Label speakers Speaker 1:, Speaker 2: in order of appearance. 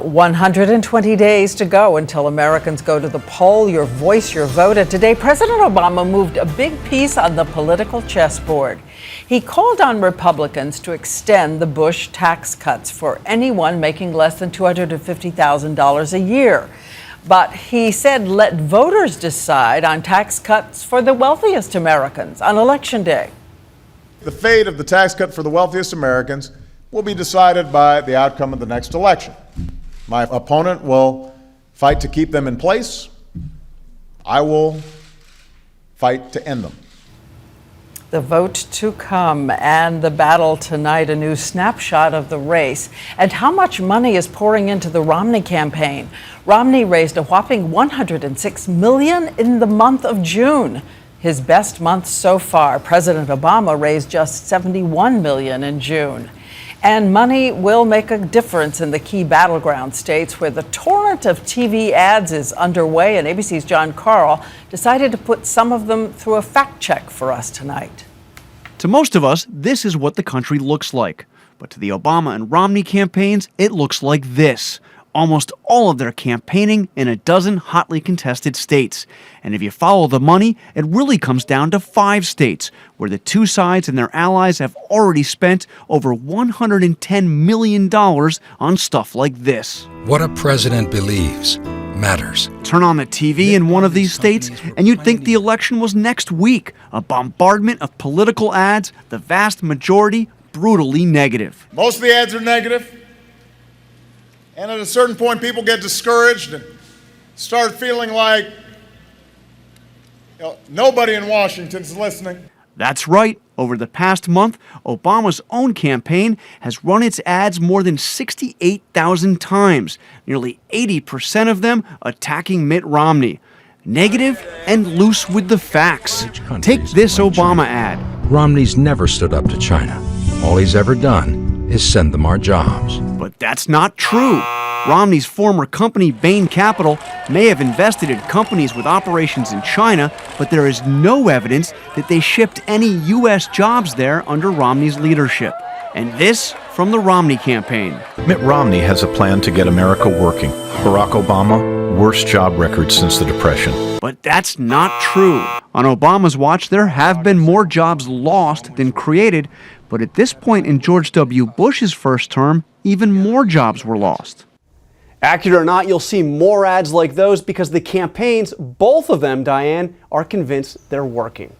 Speaker 1: 120 days to go until Americans go to the poll. Your voice, your vote. And today, President Obama moved a big piece on the political chessboard. He called on Republicans to extend the Bush tax cuts for anyone making less than $250,000 a year. But he said let voters decide on tax cuts for the wealthiest Americans on Election Day.
Speaker 2: The fate of the tax cut for the wealthiest Americans will be decided by the outcome of the next election. My opponent will fight to keep them in place. I will fight to end them.
Speaker 1: The vote to come and the battle tonight, a new snapshot of the race and how much money is pouring into the Romney campaign. Romney raised a whopping $106 million in the month of June, his best month so far. President Obama raised just $71 million in June. And money will make a difference in the key battleground states where the torrent of TV ads is underway, and ABC's John Carl decided to put some of them through a fact check for us tonight.
Speaker 3: To most of us, this is what the country looks like. But to the Obama and Romney campaigns, it looks like this. Almost all of their campaigning in a dozen hotly contested states. And if you follow the money, it really comes down to 5 states, where the two sides and their allies have already spent over $110 million on stuff like this.
Speaker 4: What a president believes matters.
Speaker 3: Turn on the TV in one of these states, and you'd think the election was next week. A bombardment of political ads, the vast majority brutally negative.
Speaker 2: Most of the ads are negative. And at a certain point, people get discouraged and start feeling like nobody in Washington's listening.
Speaker 3: That's right. Over the past month, Obama's own campaign has run its ads more than 68,000 times, nearly 80% of them attacking Mitt Romney. Negative and loose with the facts. Take this Obama ad.
Speaker 4: Romney's never stood up to China. All he's ever done is send them our jobs.
Speaker 3: But that's not true. Romney's former company, Bain Capital, may have invested in companies with operations in China, but there is no evidence that they shipped any U.S. jobs there under Romney's leadership. And this from the Romney campaign.
Speaker 5: Mitt Romney has a plan to get America working. Barack Obama, worst job record since the Depression.
Speaker 3: But that's not true. On Obama's watch, there have been more jobs lost than created, but at this point in George W. Bush's first term, even more jobs were lost.
Speaker 6: Accurate or not, you'll see more ads like those because the campaigns, both of them, Diane, are convinced they're working.